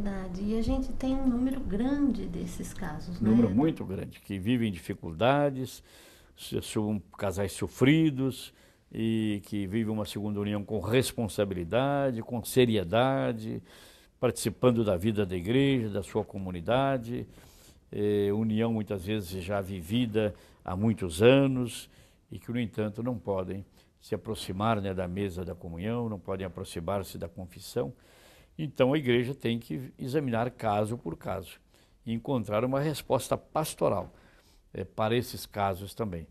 verdade. E a gente tem um número grande desses casos, Um número né? muito grande, que vivem dificuldades, são casais sofridos e que vivem uma segunda união com responsabilidade, com seriedade, participando da vida da igreja, da sua comunidade, união muitas vezes já vivida há muitos anos e que, no entanto, não podem se aproximar, né, da mesa da comunhão, não podem aproximar-se da confissão. Então a igreja tem que examinar caso por caso e encontrar uma resposta pastoral para esses casos também.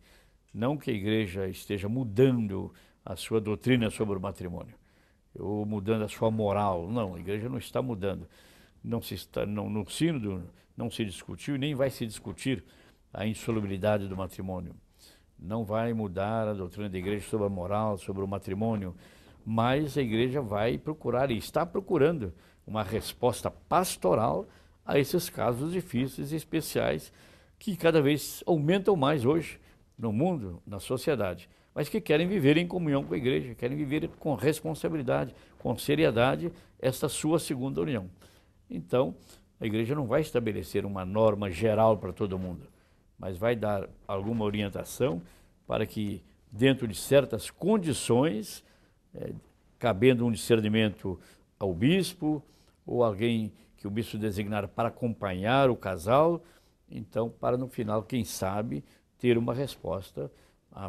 Não que a igreja esteja mudando a sua doutrina sobre o matrimônio, ou mudando a sua moral. Não, a igreja não está mudando. Não se está, não, no sínodo não se discutiu e nem vai se discutir a insolubilidade do matrimônio. Não vai mudar a doutrina da igreja sobre a moral, sobre o matrimônio, mas a igreja vai procurar e está procurando uma resposta pastoral a esses casos difíceis e especiais que cada vez aumentam mais hoje no mundo, na sociedade, mas que querem viver em comunhão com a igreja, querem viver com responsabilidade, com seriedade, esta sua segunda união. Então, a igreja não vai estabelecer uma norma geral para todo mundo, mas vai dar alguma orientação para que, dentro de certas condições, cabendo um discernimento ao bispo, ou alguém que o bispo designar para acompanhar o casal, então, para no final, quem sabe, ter uma resposta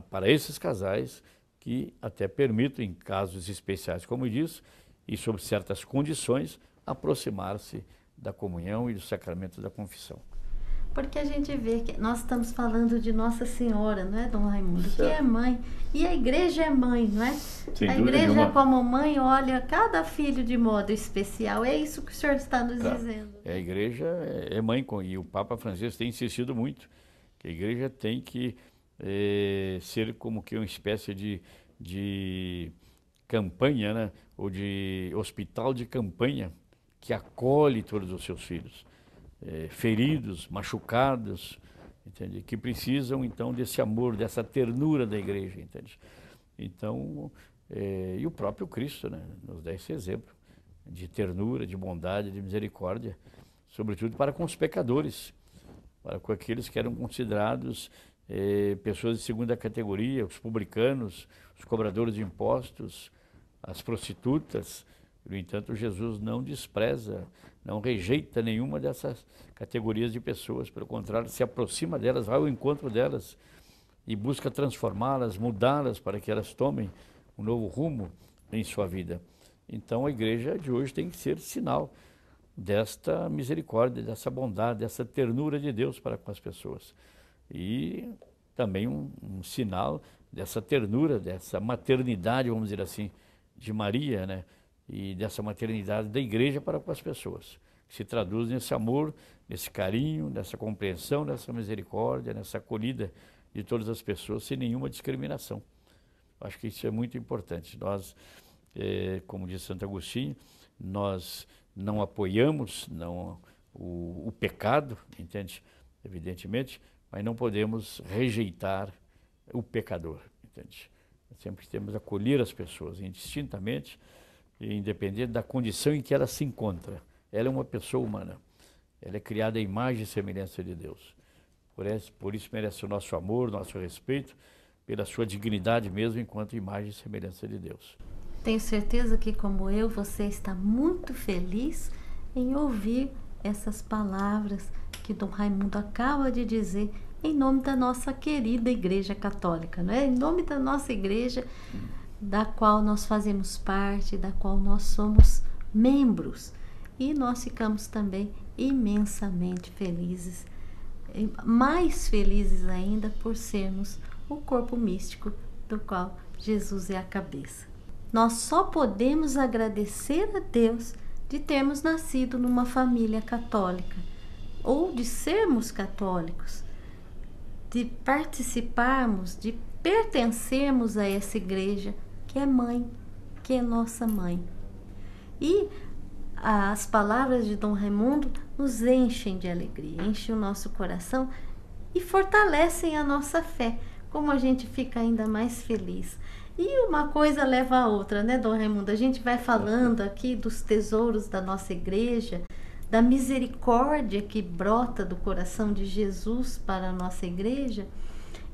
para esses casais que até permitam, em casos especiais como isso, e sob certas condições, aproximar-se da comunhão e do sacramento da confissão. Porque a gente vê que nós estamos falando de Nossa Senhora, não é, Dom Raimundo? Certo. Que é mãe. E a igreja é mãe, não é? Sem a dúvida igreja, nenhuma, como mãe, olha cada filho de modo especial. É isso que o senhor está nos dizendo. A igreja é mãe, e o Papa Francisco tem insistido muito, que a igreja tem que ser como que uma espécie de campanha, né? Ou de hospital de campanha que acolhe todos os seus filhos. Feridos, machucados, entende? Que precisam então desse amor, dessa ternura da igreja, entende? Então, e o próprio Cristo, né, nos dá esse exemplo de ternura, de bondade, de misericórdia, sobretudo para com os pecadores, para com aqueles que eram considerados pessoas de segunda categoria, os publicanos, os cobradores de impostos, as prostitutas. No entanto, Jesus não despreza, não rejeita nenhuma dessas categorias de pessoas, pelo contrário, se aproxima delas, vai ao encontro delas e busca transformá-las, mudá-las para que elas tomem um novo rumo em sua vida. Então a igreja de hoje tem que ser sinal desta misericórdia, dessa bondade, dessa ternura de Deus para com as pessoas. E também um sinal dessa ternura, dessa maternidade, vamos dizer assim, de Maria, né? E dessa maternidade da igreja para com as pessoas, que se traduz nesse amor, nesse carinho, nessa compreensão, nessa misericórdia, nessa acolhida de todas as pessoas, sem nenhuma discriminação. Acho que isso é muito importante. Nós, como diz Santo Agostinho, nós não apoiamos o pecado, entende? Evidentemente, mas não podemos rejeitar o pecador, entende? Sempre temos que acolher as pessoas indistintamente, independente da condição em que ela se encontra. Ela é uma pessoa humana, ela é criada à imagem e semelhança de Deus. Por isso merece o nosso amor, nosso respeito, pela sua dignidade mesmo enquanto imagem e semelhança de Deus. Tenho certeza que, como eu, você está muito feliz em ouvir essas palavras que Dom Raimundo acaba de dizer em nome da nossa querida Igreja Católica, não é? Em nome da nossa igreja, da qual nós fazemos parte, da qual nós somos membros. E nós ficamos também imensamente felizes, mais felizes ainda por sermos o corpo místico do qual Jesus é a cabeça. Nós só podemos agradecer a Deus de termos nascido numa família católica, ou de sermos católicos, de participarmos, de pertencermos a essa igreja que é mãe, que é nossa mãe. E as palavras de Dom Raimundo nos enchem de alegria, enchem o nosso coração e fortalecem a nossa fé, como a gente fica ainda mais feliz. E uma coisa leva a outra, né, Dom Raimundo? A gente vai falando aqui dos tesouros da nossa igreja, da misericórdia que brota do coração de Jesus para a nossa igreja.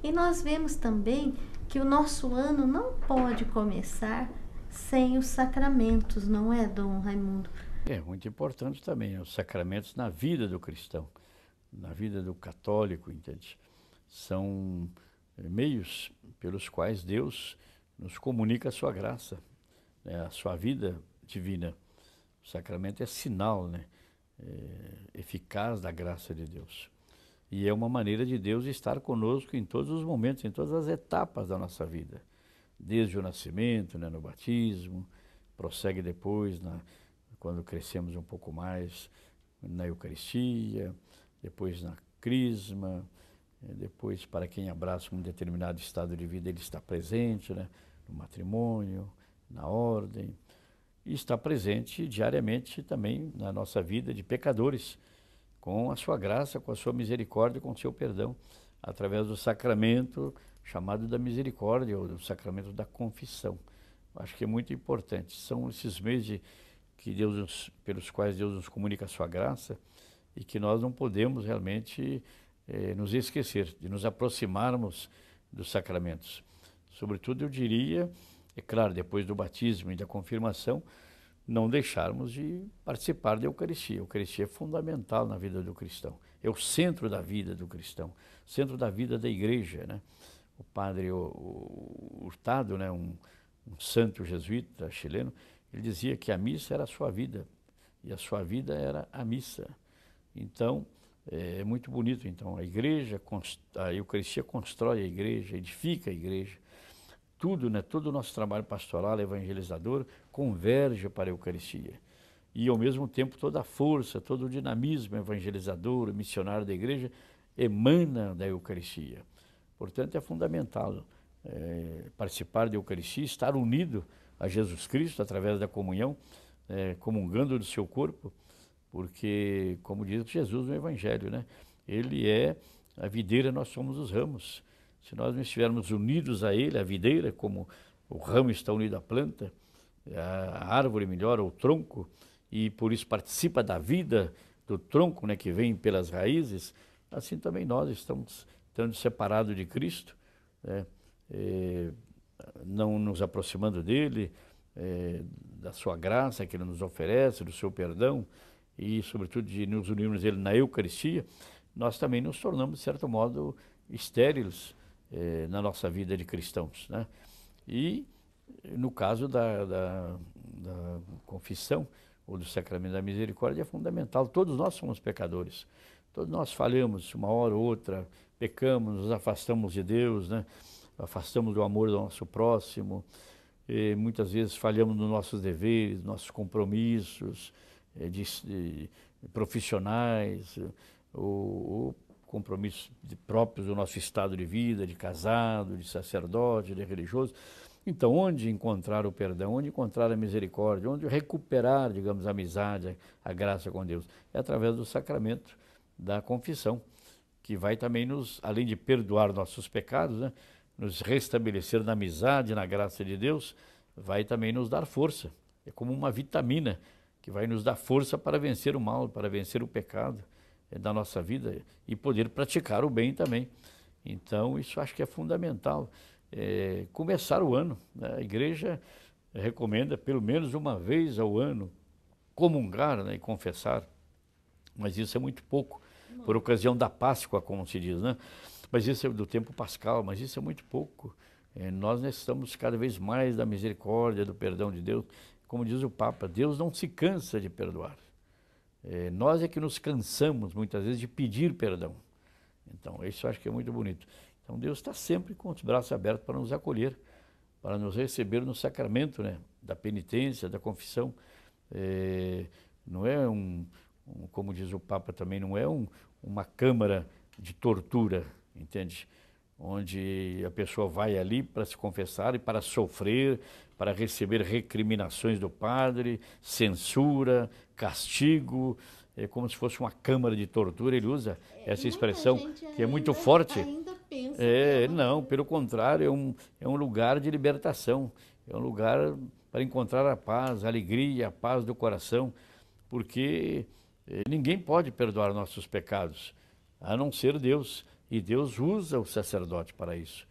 E nós vemos também que o nosso ano não pode começar sem os sacramentos, não é, Dom Raimundo? É muito importante também os sacramentos na vida do cristão, na vida do católico, entende? São meios pelos quais Deus nos comunica a sua graça, né? A sua vida divina. O sacramento é sinal, né? Eficaz da graça de Deus. E é uma maneira de Deus estar conosco em todos os momentos, em todas as etapas da nossa vida. Desde o nascimento, né, no batismo, prossegue depois, quando crescemos um pouco mais, na Eucaristia, depois na Crisma, depois para quem abraça um determinado estado de vida, ele está presente, né, no matrimônio, na ordem, e está presente diariamente também na nossa vida de pecadores, com a sua graça, com a sua misericórdia, com o seu perdão, através do sacramento chamado da misericórdia, ou do sacramento da confissão. Acho que é muito importante. São esses meios pelos quais Deus nos comunica a sua graça, e que nós não podemos realmente nos esquecer de nos aproximarmos dos sacramentos. Sobretudo, eu diria, é claro, depois do batismo e da confirmação, não deixarmos de participar da Eucaristia. A Eucaristia é fundamental na vida do cristão. É o centro da vida do cristão, centro da vida da igreja, né? O padre Hurtado, né, um santo jesuíta chileno, ele dizia que a missa era a sua vida, e a sua vida era a missa. Então, é muito bonito. Então, a Eucaristia constrói a igreja, edifica a igreja. Tudo, né, todo o nosso trabalho pastoral, evangelizador, converge para a Eucaristia. E, ao mesmo tempo, toda a força, todo o dinamismo evangelizador, missionário da igreja, emana da Eucaristia. Portanto, é fundamental participar da Eucaristia, estar unido a Jesus Cristo através da comunhão, comungando do seu corpo, porque, como diz Jesus no Evangelho, né, ele é a videira, nós somos os ramos. Se nós não estivermos unidos a ele, a videira, como o ramo está unido à planta, a árvore melhor, o tronco, e por isso participa da vida do tronco, né, que vem pelas raízes, assim também nós estamos separados de Cristo, né, não nos aproximando dele, da sua graça que ele nos oferece, do seu perdão, e sobretudo de nos unirmos a ele na Eucaristia, nós também nos tornamos, de certo modo, estériles na nossa vida de cristãos, né? E no caso da confissão ou do sacramento da misericórdia é fundamental. Todos nós somos pecadores, todos nós falhamos uma hora ou outra, pecamos, nos afastamos de Deus, né? Afastamos do amor do nosso próximo, muitas vezes falhamos nos nossos deveres, nossos compromissos profissionais, ou compromissos próprios do nosso estado de vida, de casado, de sacerdote, de religioso. Então, onde encontrar o perdão, onde encontrar a misericórdia, onde recuperar, digamos, a amizade, a graça com Deus? É através do sacramento da confissão, que vai também além de perdoar nossos pecados, né, nos restabelecer na amizade, na graça de Deus, vai também nos dar força. É como uma vitamina que vai nos dar força para vencer o mal, para vencer o pecado da nossa vida e poder praticar o bem também. Então, isso acho que é fundamental. Começar o ano, né? A igreja recomenda pelo menos uma vez ao ano comungar, né, e confessar, mas isso é muito pouco, por ocasião da Páscoa, como se diz, né? Mas isso é do tempo pascal, mas isso é muito pouco. Nós necessitamos cada vez mais da misericórdia, do perdão de Deus. Como diz o Papa, Deus não se cansa de perdoar. Nós é que nos cansamos, muitas vezes, de pedir perdão. Então, isso eu acho que é muito bonito. Então, Deus está sempre com os braços abertos para nos acolher, para nos receber no sacramento, né, da penitência, da confissão. Não é como diz o Papa também, não é uma câmara de tortura, entende? Onde a pessoa vai ali para se confessar e para sofrer, para receber recriminações do padre, censura, castigo, como se fosse uma câmara de tortura. Ele usa essa expressão que é muito forte. Ainda pensa não, pelo contrário, é um lugar de libertação, é um lugar para encontrar a paz, a alegria, a paz do coração, porque Ninguém pode perdoar nossos pecados, a não ser Deus. E Deus usa o sacerdote para isso,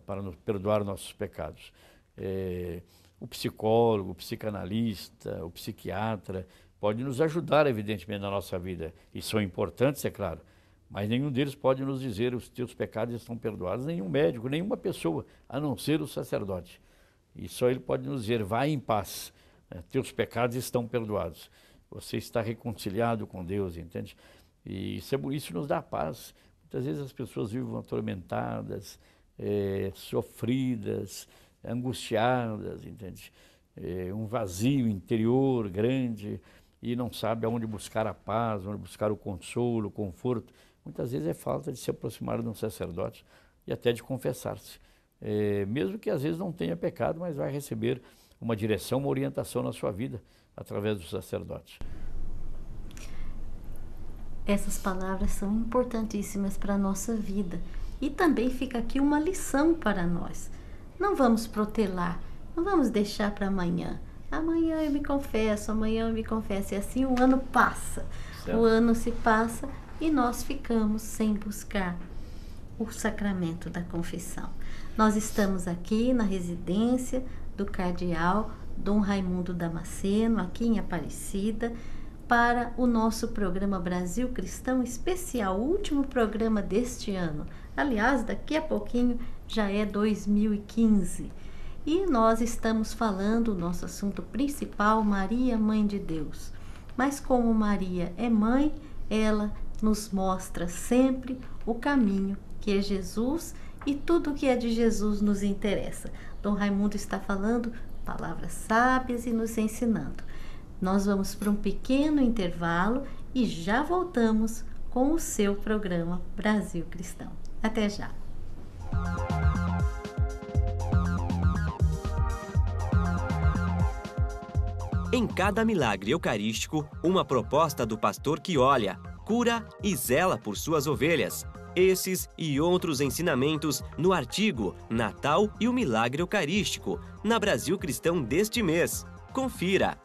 para nos perdoar nossos pecados. O psicólogo, o psicanalista, o psiquiatra pode nos ajudar, evidentemente, na nossa vida. E são importantes, é claro. Mas nenhum deles pode nos dizer os teus pecados estão perdoados. Nenhum médico, nenhuma pessoa, a não ser o sacerdote. E só ele pode nos dizer, vai em paz, teus pecados estão perdoados. Você está reconciliado com Deus, entende? E isso nos dá paz. Muitas vezes as pessoas vivem atormentadas, sofridas, angustiadas, entende? Um vazio interior grande e não sabe aonde buscar a paz, onde buscar o consolo, o conforto. Muitas vezes é falta de se aproximar de um sacerdote e até de confessar-se. Mesmo que às vezes não tenha pecado, mas vai receber uma direção, uma orientação na sua vida através do sacerdote. Essas palavras são importantíssimas para a nossa vida. E também fica aqui uma lição para nós. Não vamos protelar, não vamos deixar para amanhã. Amanhã eu me confesso, amanhã eu me confesso. E assim o ano passa. Certo. O ano se passa e nós ficamos sem buscar o sacramento da confissão. Nós estamos aqui na residência do cardeal Dom Raimundo Damasceno, aqui em Aparecida, para o nosso programa Brasil Cristão Especial, o último programa deste ano. Aliás, daqui a pouquinho já é 2015. E nós estamos falando, o nosso assunto principal, Maria, Mãe de Deus. Mas como Maria é mãe, ela nos mostra sempre o caminho, que é Jesus, e tudo que é de Jesus nos interessa. Dom Raimundo está falando palavras sábias e nos ensinando. Nós vamos para um pequeno intervalo e já voltamos com o seu programa Brasil Cristão. Até já! Em cada milagre eucarístico, uma proposta do pastor que olha, cura e zela por suas ovelhas. Esses e outros ensinamentos no artigo Natal e o Milagre Eucarístico, na Brasil Cristão deste mês. Confira!